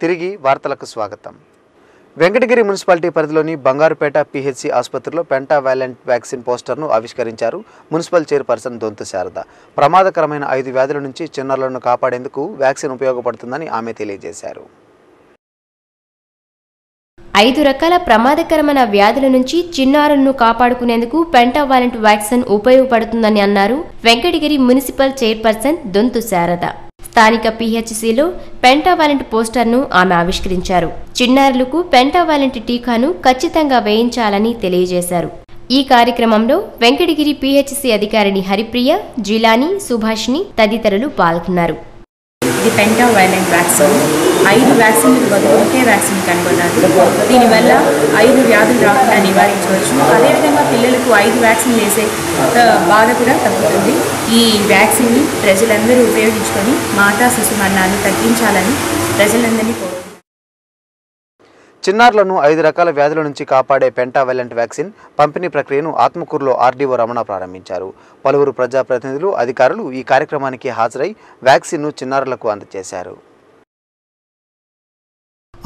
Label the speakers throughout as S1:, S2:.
S1: తిరిగి వార్తలకు స్వాగతం. వెంకటగిరి మున్సిపాలిటీ పరిధిలోని బంగారుపేట పిహెచ్సి ఆసుపత్రిలో పెంటావాలెంట్ వ్యాక్సిన్ పోస్టర్ను ఆవిష్కరించారు మున్సిపల్ చైర్పర్సన్ దొంతు శారద. ప్రమాదకరమైన 5 వ్యాధుల నుంచి చిన్నారులను కాపాడేందుకు వ్యాక్సిన్ ఉపయోగపడుతుందని ఆమె తెలియజేశారు.
S2: 5 రకాల ప్రమాదకరమైన వ్యాధుల నుంచి చిన్నారులను కాపాడుకునేందుకు పెంటావాలెంట్ వ్యాక్సిన్ ఉపయోగపడుతుందని అన్నారు వెంకటగిరి మున్సిపల్ చైర్పర్సన్ దొంతు శారద. స్థానిక పిహెచ్సిలో పెంటావాలెంట్ పోస్టర్ను ఆమె ఆవిష్కరించారు. చిన్నారులకు పెంటావాలెంట్ టీకాను ఖచ్చితంగా వేయించాలని తెలియజేశారు. ఈ కార్యక్రమంలో వెంకటగిరి పిహెచ్సి అధికారిని హరిప్రియ, జిలాని, సుభాషిని తదితరులు పాల్గొన్నారు.
S3: ఇది పెంటావాలెంట్ వ్యాక్సిన్. 5 వ్యాక్సిన్లకు బదులు ఒకే వ్యాక్సిన్ కనుగొన్నారు. దీనివల్ల 5 వ్యాధులు రాకుండా నివారించవచ్చు. అదేవిధంగా పిల్లలకు 5 వ్యాక్సిన్లు వేసే బాధ కూడా తగ్గుతుంది. ఈ వ్యాక్సిన్ని ప్రజలందరూ ఉపయోగించుకొని మాతా శిశు మరణాలు తగ్గించాలని ప్రజలందరినీ కోరుతున్నారు.
S1: చిన్నారులను 5 రకాల వ్యాధుల నుంచి కాపాడే పెంటావాలెంట్ వ్యాక్సిన్ పంపిణీ ప్రక్రియను ఆత్మకూరులో ఆర్డీఓ రమణ ప్రారంభించారు. పలువురు ప్రజాప్రతినిధులు, అధికారులు ఈ కార్యక్రమానికి హాజరై వ్యాక్సిన్ను చిన్నారులకు అందజేశారు.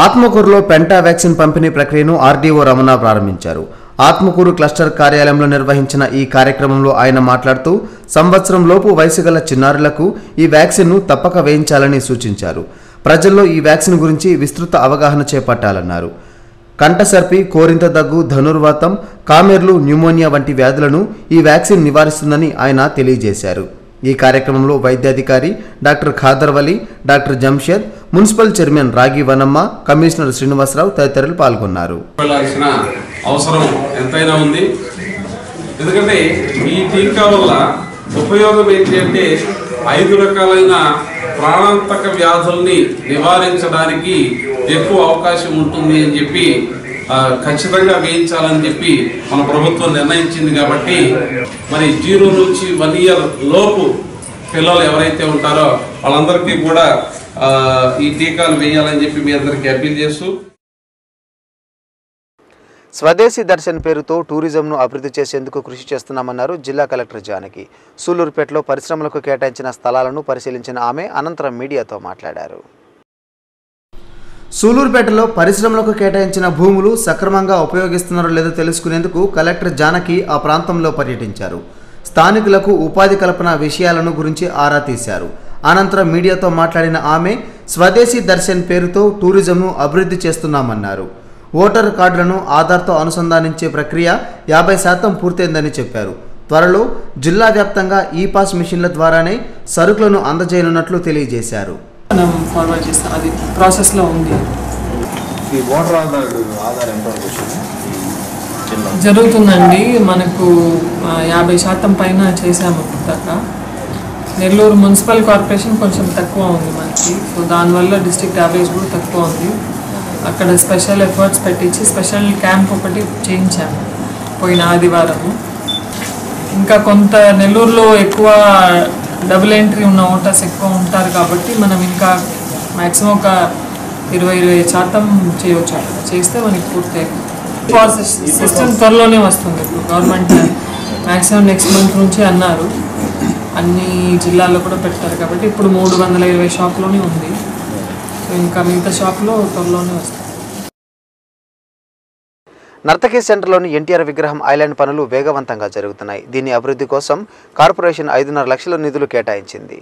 S1: ఆత్మకూరులో పెంటా వ్యాక్సిన్ పంపిణీ ప్రక్రియను ఆర్డీఓ రమణ ప్రారంభించారు. ఆత్మకూరు క్లస్టర్ కార్యాలయంలో నిర్వహించిన ఈ కార్యక్రమంలో ఆయన మాట్లాడుతూ సంవత్సరం లోపు వయసు గల చిన్నారులకు ఈ వ్యాక్సిన్ను తప్పక వేయించాలని సూచించారు. ప్రజల్లో ఈ వ్యాక్సిన్ గురించి విస్తృత అవగాహన చేపట్టాలన్నారు. కంఠసర్పి, కోరింత దగ్గు, ధనుర్వాతం, కామెర్లు, న్యూమోనియా వంటి వ్యాధులను ఈ వ్యాక్సిన్ నివారిస్తుందని ఆయన తెలియజేశారు. ఈ కార్యక్రమంలో వైద్యాధికారి డాక్టర్ ఖాదర్ వలి, డాక్టర్ జంషద్, మున్సిపల్ చైర్మన్ రాగి వనమ్మ, కమిషనర్ శ్రీనివాసరావు తదితరులు పాల్గొన్నారు.
S4: అవసరం ఎంతైనా ఉంది. ఎందుకంటే ఈ టీకా వల్ల ఉపయోగం ఏంటి అంటే 5 రకాలైన ప్రాణాంతక వ్యాధుల్ని నివారించడానికి ఎక్కువ అవకాశం ఉంటుంది అని చెప్పి ఖచ్చితంగా వేయించాలని చెప్పి మన ప్రభుత్వం నిర్ణయించింది. కాబట్టి మరి 0 నుంచి 1 ఇయర్ లోపు పిల్లలు ఎవరైతే ఉంటారో వాళ్ళందరికీ కూడా ఈ టీకాలు వేయాలని చెప్పి మీ అందరికీ అప్పీల్ చేస్తూ,
S1: స్వదేశీ దర్శన్ పేరుతో టూరిజంను అభివృద్ధి చేసేందుకు కృషి చేస్తున్నామన్నారు జిల్లా కలెక్టర్ జానకి. సూలూరుపేటలో పరిశ్రమలకు కేటాయించిన స్థలాలను పరిశీలించిన ఆమె అనంతరం మీడియాతో మాట్లాడారు. సూలూరుపేటలో పరిశ్రమలకు కేటాయించిన భూములు సక్రమంగా ఉపయోగిస్తున్నారో లేదో తెలుసుకునేందుకు కలెక్టర్ జానకి ఆ ప్రాంతంలో పర్యటించారు. స్థానికులకు ఉపాధి కల్పన విషయాలను గురించి ఆరా తీశారు. అనంతరం మీడియాతో మాట్లాడిన ఆమె స్వదేశీ దర్శన్ పేరుతో టూరిజంను అభివృద్ధి చేస్తున్నామన్నారు. ఓటర్ కార్డులను ఆధార్తో అనుసంధానించే ప్రక్రియ 50% పూర్తయిందని చెప్పారు. త్వరలో జిల్లా వ్యాప్తంగా ఈ-పాస్ మిషన్ల ద్వారానే సరుకులను అందజేయనున్నట్లు తెలియజేశారు.
S5: ఫార్వర్డ్ చేస్తాం, అది ప్రాసెస్లో ఉంది. జరుగుతుందండి. మనకు 50% పైన చేసాము దాకా. నెల్లూరు మున్సిపల్ కార్పొరేషన్ కొంచెం తక్కువ ఉంది మనకి. సో దానివల్ల డిస్ట్రిక్ట్ యావరేజ్ కూడా తక్కువ ఉంది. అక్కడ స్పెషల్ ఎఫర్ట్స్ పెట్టించి స్పెషల్ క్యాంప్ ఒకటి చేయించాము పోయిన ఆదివారము. ఇంకా కొంత నెల్లూరులో ఎక్కువ డబుల్ ఎంట్రీ ఉన్న ఓటర్స్ ఎక్కువ ఉంటారు కాబట్టి మనం ఇంకా మ్యాక్సిమం ఒక 20% చేయవచ్చు. చేస్తే మనకి పూర్తి సిస్టమ్ త్వరలోనే వస్తుంది. ఇప్పుడు గవర్నమెంట్ మ్యాక్సిమం నెక్స్ట్ మంత్ నుంచి అన్నారు. అన్ని జిల్లాల్లో కూడా పెట్టారు కాబట్టి ఇప్పుడు 320 షాప్లోనే ఉంది. ఇంకా మిగతా షాప్లో త్వరలోనే వస్తుంది.
S1: నర్తకి సెంటర్లోని ఎన్టీఆర్ విగ్రహం ఐలాండ్ పనులు వేగవంతంగా జరుగుతున్నాయి. దీని అభివృద్ధి కోసం కార్పొరేషన్ 5.5 లక్షల నిధులు కేటాయించింది.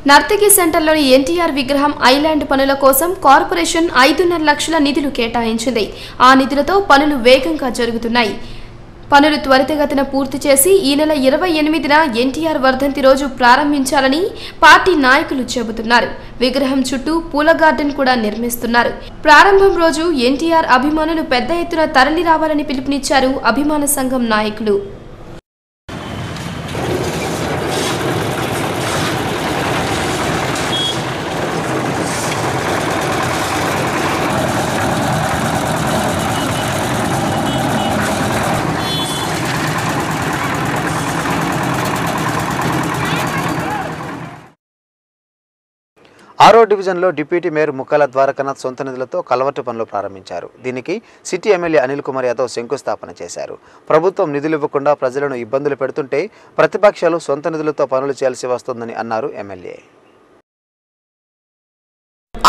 S6: నర్తకి సెంటర్లోని ఎన్టీఆర్ విగ్రహం ఐలాండ్ పనుల కోసం కార్పొరేషన్ 5.5 లక్షల నిధులు కేటాయించింది. ఆ నిధులతో పనులు వేగంగా జరుగుతున్నాయి. పనులు త్వరితగతిన పూర్తి చేసి ఈ నెల 28న ఎన్టీఆర్ వర్ధంతి రోజు ప్రారంభించాలని పార్టీ నాయకులు చెబుతున్నారు. విగ్రహం చుట్టూ పూల గార్డెన్ కూడా నిర్మిస్తున్నారు. ప్రారంభం రోజు ఎన్టీఆర్ అభిమానులు పెద్ద ఎత్తున తరలి రావాలని పిలుపునిచ్చారు అభిమాన సంఘం నాయకులు.
S1: ఆరో డివిజన్లో డిప్యూటీ మేయర్ ముక్కాల ద్వారకనాథ్ సొంత నిధులతో కలవర్టు పనులు ప్రారంభించారు. దీనికి సిటీ ఎమ్మెల్యే అనిల్ కుమార్ యాదవ్ శంకుస్థాపన చేశారు. ప్రభుత్వం నిధులు ఇవ్వకుండా ప్రజలను ఇబ్బందులు పెడుతుంటే ప్రతిపక్షాలు సొంత నిధులతో పనులు చేయాల్సి వస్తుందని అన్నారు ఎమ్మెల్యే.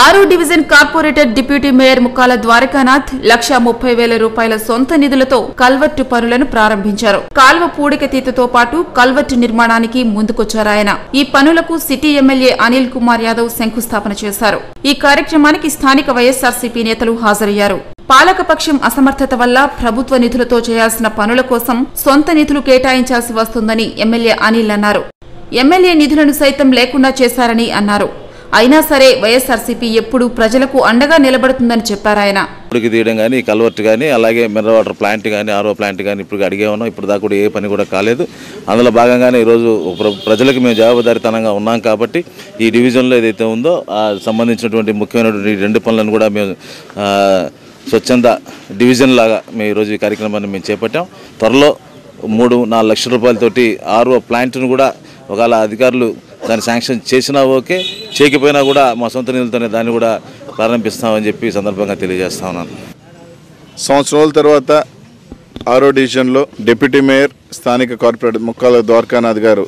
S7: 6వ division corporator deputy mayor Mukkala Dwarakanath 1,30,000 రూపాయల సొంత నిధులతో కల్వర్టు పనులను ప్రారంభించారు. కాల్వ పూడికతీతతో పాటు కల్వర్టు నిర్మాణానికి ముందుకొచ్చారాయన. ఈ పనులకు సిటీ ఎమ్మెల్యే అనిల్ కుమార్ యాదవ్ శంకుస్థాపన చేశారు. ఈ కార్యక్రమానికి స్థానిక వైఎస్ఆర్సీపీ నేతలు హాజరయ్యారు. పాలకపక్షం అసమర్థత వల్ల ప్రభుత్వ నిధులతో చేయాల్సిన పనుల కోసం సొంత నిధులు కేటాయించాల్సి వస్తుందని ఎమ్మెల్యే అనిల్ అన్నారు. ఎమ్మెల్యే నిధులను సైతం లేకుండా చేశారని అన్నారు. అయినా సరే వైఎస్ఆర్సీపీ ఎప్పుడు ప్రజలకు అండగా నిలబడుతుందని చెప్పారాయన.
S8: ఇప్పటికి తీయడం కానీ కల్వర్ట్ కానీ అలాగే మినరల్ వాటర్ ప్లాంట్ కానీ ఆర్ఓ ప్లాంట్ కానీ ఇప్పుడు అడిగే ఉన్నాం. ఇప్పుడు దాకా కూడా ఏ పని కూడా కాలేదు. అందులో భాగంగానే ఈరోజు ప్రజలకు మేము జవాబుదారీతనంగా ఉన్నాం కాబట్టి ఈ డివిజన్లో ఏదైతే ఉందో సంబంధించినటువంటి ముఖ్యమైనటువంటి 2 పనులను కూడా మేము స్వచ్ఛంద డివిజన్ లాగా మేము ఈరోజు ఈ కార్యక్రమాన్ని మేము చేపట్టాం. త్వరలో 3-4 లక్షల రూపాయలతోటి ఆర్ఓ ప్లాంట్ను కూడా ఒకవేళ అధికారులు దాన్ని శాంక్షన్ చేసినా ఓకే, చేయకపోయినా కూడా మా సొంత నిధులతోనే దాన్ని కూడా ప్రారంభిస్తామని చెప్పి సందర్భంగా తెలియజేస్తా ఉన్నాను.
S9: సంవత్సరం రోజుల తర్వాత 6వ డివిజన్లో డిప్యూటీ మేయర్ స్థానిక కార్పొరేటర్ ముక్కాల ద్వారకానాథ్ గారు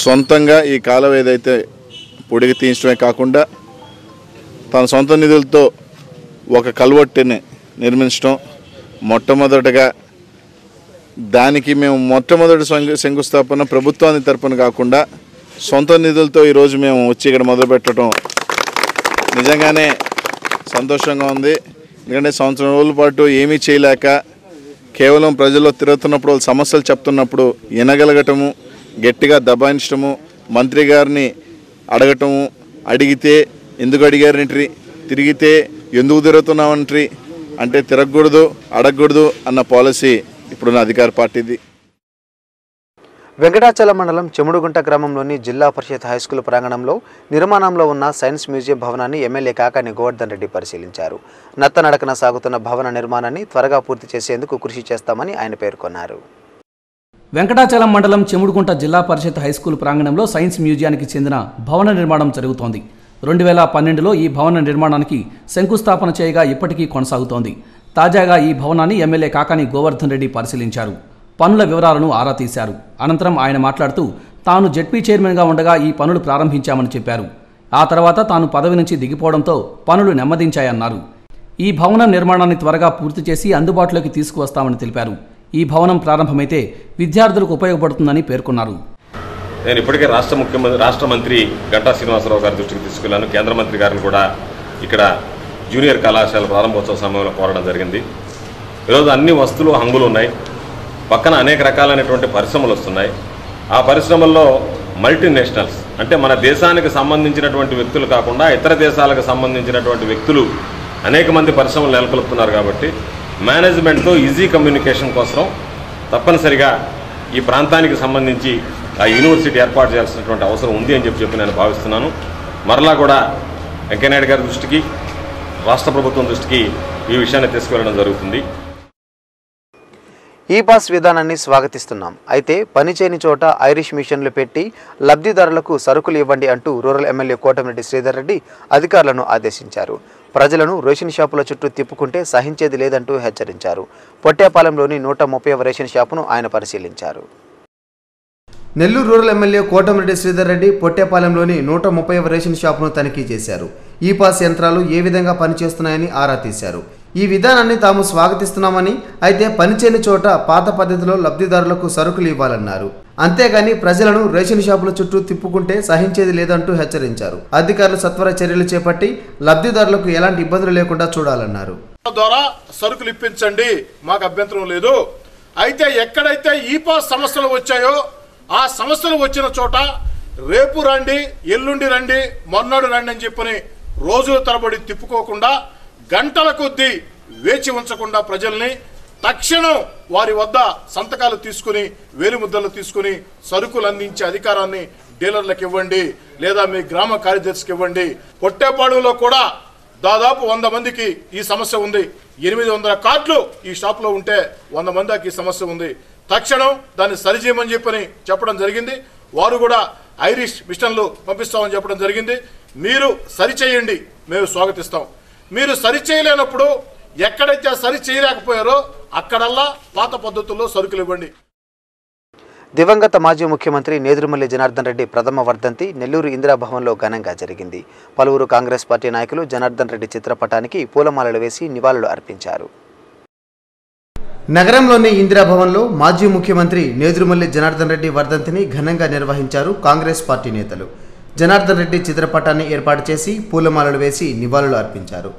S9: సొంతంగా ఈ కాలువ ఏదైతే పొడిగి తీయించడమే కాకుండా తన సొంత నిధులతో ఒక కల్వర్టుని నిర్మించడం, మొట్టమొదటగా దానికి మేము మొట్టమొదటి శంకుస్థాపన ప్రభుత్వాన్ని తరపున కాకుండా సొంత నిధులతో ఈరోజు మేము వచ్చి ఇక్కడ మొదలుపెట్టడం నిజంగానే సంతోషంగా ఉంది. ఎందుకంటే సంవత్సరం రోజుల పాటు ఏమీ చేయలేక కేవలం ప్రజల్లో తిరుగుతున్నప్పుడు వాళ్ళు సమస్యలు చెప్తున్నప్పుడు వినగలగటము, గట్టిగా దబాయించడము, మంత్రి గారిని అడగటము, అడిగితే ఎందుకు అడిగారంట్రీ, తిరిగితే ఎందుకు తిరుగుతున్నామంట్రీ అంటే తిరగకూడదు అడగకూడదు అన్న పాలసీ ఇప్పుడున్న అధికార పార్టీది.
S1: వెంకటాచలం మండలం చెముడుగుంట గ్రామంలోని జిల్లా పరిషత్ హైస్కూల్ ప్రాంగణంలో నిర్మాణంలో ఉన్న సైన్స్ మ్యూజియం భవనాన్ని ఎమ్మెల్యే కాకాని గోవర్ధన్ రెడ్డి పరిశీలించారు. నత్తనడకన సాగుతున్న భవన నిర్మాణాన్ని త్వరగా పూర్తి చేసేందుకు కృషి చేస్తామని ఆయన పేర్కొన్నారు.
S10: వెంకటాచలం మండలం చెముడుగుంట జిల్లా పరిషత్ హైస్కూల్ ప్రాంగణంలో సైన్స్ మ్యూజియానికి చెందిన భవన నిర్మాణం జరుగుతోంది. 2012లో ఈ భవన నిర్మాణానికి శంకుస్థాపన చేయగా ఇప్పటికీ కొనసాగుతోంది. తాజాగా ఈ భవనాన్ని ఎమ్మెల్యే కాకాని గోవర్ధన్ రెడ్డి పరిశీలించారు. పనుల వివరాలను ఆరా తీశారు. అనంతరం ఆయన మాట్లాడుతూ తాను జెడ్పీ చైర్మన్గా ఉండగా ఈ పనులు ప్రారంభించామని చెప్పారు. ఆ తర్వాత తాను పదవి నుంచి దిగిపోవడంతో పనులు నెమ్మదించాయన్నారు. ఈ భవనం నిర్మాణాన్ని త్వరగా పూర్తి చేసి అందుబాటులోకి తీసుకువస్తామని తెలిపారు. ఈ భవనం ప్రారంభమైతే విద్యార్థులకు ఉపయోగపడుతుందని పేర్కొన్నారు.
S11: నేను ఇప్పటికే రాష్ట్ర మంత్రి గంటా శ్రీనివాసరావు గారి దృష్టికి తీసుకెళ్లాను. కేంద్ర మంత్రి గారిని కూడా ఇక్కడ జూనియర్ కళాశాల ప్రారంభోత్సవ సమయంలో కోరడం జరిగింది. ఈరోజు అన్ని వస్తువులు హంగులు ఉన్నాయి. పక్కన అనేక రకాలైనటువంటి పరిశ్రమలు వస్తున్నాయి. ఆ పరిశ్రమల్లో మల్టీనేషనల్స్ అంటే మన దేశానికి సంబంధించినటువంటి వ్యక్తులు కాకుండా ఇతర దేశాలకు సంబంధించినటువంటి వ్యక్తులు అనేక మంది పరిశ్రమలు నెలకొల్పుతున్నారు. కాబట్టి మేనేజ్మెంట్తో ఈజీ కమ్యూనికేషన్ కోసం తప్పనిసరిగా ఈ ప్రాంతానికి సంబంధించి ఆ యూనివర్సిటీ ఏర్పాటు చేయాల్సినటువంటి అవసరం ఉంది అని చెప్పి నేను భావిస్తున్నాను. మరలా కూడా వెంకయ్యనాయుడు గారి దృష్టికి రాష్ట్ర ప్రభుత్వం దృష్టికి ఈ విషయాన్ని తీసుకువెళ్ళడం జరుగుతుంది.
S1: ఈ పాస్ విధానాన్ని స్వాగతిస్తున్నాం. అయితే పనిచేయని చోట ఐరిష్ మిషన్లు పెట్టి లబ్ధిదారులకు సరుకులు ఇవ్వండి అంటూ రూరల్ ఎమ్మెల్యే కోటమిరెడ్డి శ్రీధర్ రెడ్డి అధికారులను ఆదేశించారు. ప్రజలను రేషన్ షాపుల చుట్టూ తిప్పుకుంటే సహించేది లేదంటూ హెచ్చరించారు. పొట్టేపాలెంలోని 130వ రేషన్ షాపును ఆయన పరిశీలించారు. నెల్లూరు రూరల్ ఎమ్మెల్యే కోటమిరెడ్డి శ్రీధర్ రెడ్డి పొట్టేపాలెంలోని 130వ రేషన్ షాపును తనిఖీ చేశారు. ఈ పాస్ యంత్రాలు ఏ విధంగా పనిచేస్తున్నాయని ఆరా తీశారు. ఈ విధానాన్ని తాము స్వాగతిస్తున్నామని, అయితే పనిచేయని చోట పాత పద్ధతిలో లబ్ధిదారులకు సరుకులు ఇవ్వాలన్నారు. అంతేగాని ప్రజలను రేషన్ షాపుల చుట్టూ తిప్పుకుంటే సహించేది లేదంటూ హెచ్చరించారు. అధికారులు సత్వర చర్యలు చేపట్టి లబ్ధిదారులకు ఎలాంటి ఇబ్బందులు లేకుండా చూడాలన్నారు.
S12: ద్వారా సరుకులు ఇప్పించండి, మాకు అభ్యంతరం లేదు. అయితే ఎక్కడైతే ఈ పాస్ సమస్యలు వచ్చాయో ఆ సమస్యలు వచ్చిన చోట రేపు రండి, ఎల్లుండి రండి, మొన్నడు రండి అని చెప్పని రోజుల తరబడి తిప్పుకోకుండా గంటల కొద్దీ వేచి ఉంచకుండా ప్రజల్ని తక్షణం వారి వద్ద సంతకాలు తీసుకుని వేలిముద్రలు తీసుకుని సరుకులు అందించే అధికారాన్ని డీలర్లకు ఇవ్వండి, లేదా మీ గ్రామ కార్యదర్శికి ఇవ్వండి. పొట్టేపాడులో కూడా దాదాపు 100 మందికి ఈ సమస్య ఉంది. 800 కార్డులు ఈ షాప్లో ఉంటే 100 మందికి ఈ సమస్య ఉంది. తక్షణం దాన్ని సరిచేయమని చెప్పడం జరిగింది. వారు కూడా ఐరిష్ మిషన్లు పంపిస్తామని చెప్పడం జరిగింది. మీరు సరిచేయండి, మేము స్వాగతిస్తాం. మీరు సరిచేయలేనప్పుడు ఎక్కడైతే సరి చేయలేకపోయారో అక్కడల్లా పాత పద్ధతుల్లో సరుకులు ఇవ్వండి.
S1: దివంగత మాజీ ముఖ్యమంత్రి నేదురుమల్లి జనార్దన్ రెడ్డి ప్రథమ వర్ధంతి నెల్లూరు ఇందిరాభవన్లో ఘనంగా జరిగింది. పలువురు కాంగ్రెస్ పార్టీ నాయకులు జనార్దన్ రెడ్డి చిత్రపటానికి పూలమాలలు వేసి నివాళులు అర్పించారు. నగరంలోని ఇందిరాభవన్లో మాజీ ముఖ్యమంత్రి నేదురుమల్లి జనార్దన్ రెడ్డి వర్ధంతిని ఘనంగా నిర్వహించారు కాంగ్రెస్ పార్టీ నేతలు. జనార్దన్ రెడ్డి చిత్రపటాన్ని ఏర్పాటు చేసి పూలమాలలు వేసి నివాళులు అర్పించారు.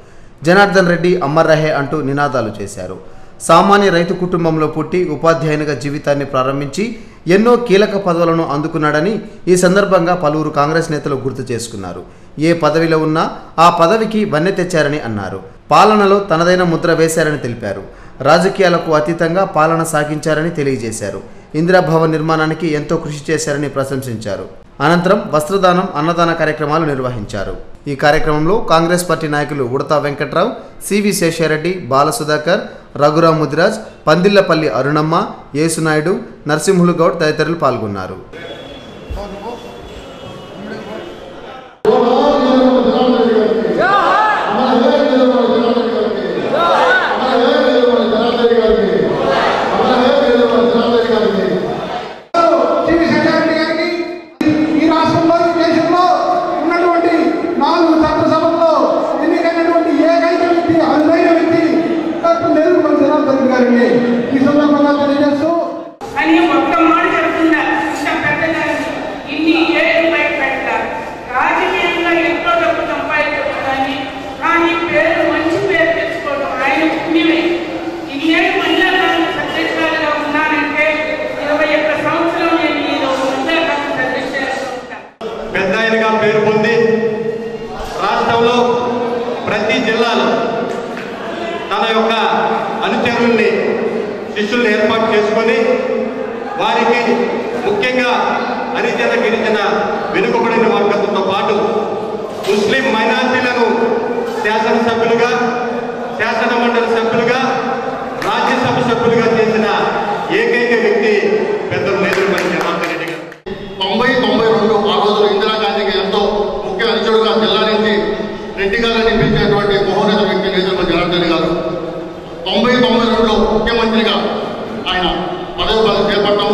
S1: జనార్దన్ రెడ్డి అమర్ రహే అంటూ నినాదాలు చేశారు. సామాన్య రైతు కుటుంబంలో పుట్టి ఉపాధ్యాయునిగా జీవితాన్ని ప్రారంభించి ఎన్నో కీలక పదవులను అందుకున్నాడని ఈ సందర్భంగా పలువురు కాంగ్రెస్ నేతలు గుర్తు చేసుకున్నారు. ఏ పదవిలో ఉన్నా ఆ పదవికి వన్నె తెచ్చారని అన్నారు. పాలనలో తనదైన ముద్ర వేశారని తెలిపారు. రాజకీయాలకు అతీతంగా పాలన సాగించారని తెలియజేశారు. ఇందిరాభవన్ నిర్మాణానికి ఎంతో కృషి చేశారని ప్రశంసించారు. అనంతరం వస్త్రదానం, అన్నదాన కార్యక్రమాలు నిర్వహించారు. ఈ కార్యక్రమంలో కాంగ్రెస్ పార్టీ నాయకులు ఉడతా వెంకట్రావు, సివి శేషారెడ్డి, బాలసుధాకర్, రఘురాం ముదిరాజ్, పందిళ్లపల్లి అరుణమ్మ, యేసునాయుడు, నరసింహులు గౌడ్ తదితరులు పాల్గొన్నారు.
S13: పేరు పొంది రాష్ట్రంలో ప్రతి జిల్లాలో తన యొక్క అనుచరుల్ని శిష్యుల్ని ఏర్పాటు చేసుకొని వారికి ముఖ్యంగా హరిజన గిరిజన వెనుకబడిన వర్గంతో పాటు ముస్లిం మైనారిటీలను శాసనసభ్యులుగా, శాసన మండలి సభ్యులుగా, రాజ్యసభ సభ్యులుగా చేసిన ఏకైక వ్యక్తి పెద్దలు నేదురుమల్లి జనార్దన్ రెడ్డి గారు.
S14: 92 ఆ రోజులు ఇందిరాగాంధీకి ఎంతో ముఖ్య అనుచరుడుగా జిల్లా నుంచి రెడ్డి గారని పిలిచేటువంటి మహోన్నత వ్యక్తి నేదురుమల్లి జనార్దన్ గారు 92లో ముఖ్యమంత్రిగా ఆయన పదవి చేపట్టడం,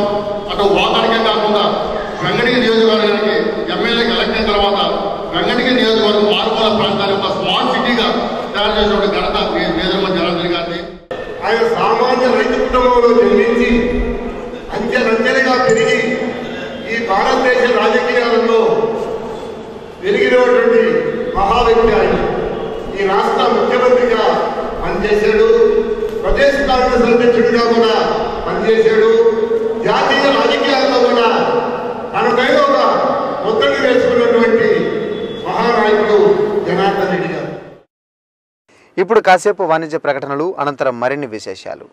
S14: అటు వాతానికే కాకుండా వెంగళగిరి నియోజకవర్గానికి ఎమ్మెల్యేకి ఎలక్ట్ అయిన తర్వాత వెంగళగిరి నియోజకవర్గం మారుమూల ప్రాంతాన్ని ఒక స్మార్ట్ సిటీగా తయారు చేసినటువంటి ఘనత నేదురుమల్లి జనార్దన్ గారిని.
S15: ఆయన సామాన్య రైతు కుటుంబంలో జన్మించి అంచెలంచెలుగా పెరిగి ఈ భారతదేశ రాజకీయాలలో పెరిగినటువంటి మహా వ్యక్తి ఆయన. ఈ రాష్ట్ర ముఖ్యమంత్రిగా పనిచేశాడు, ప్రదేశ్ కాంగ్రెస్ అధ్యక్షుడిగా కూడా పనిచేశాడు. జాతీయ రాజకీయాల్లో కూడా తనపైన ఒక ఒత్తిడి వేసుకున్నటువంటి మహానాయకుడు జనార్దన్ రెడ్డి గారు.
S1: ఇప్పుడు కాసేపు వాణిజ్య ప్రకటనలు, అనంతరం మరిన్ని విశేషాలు.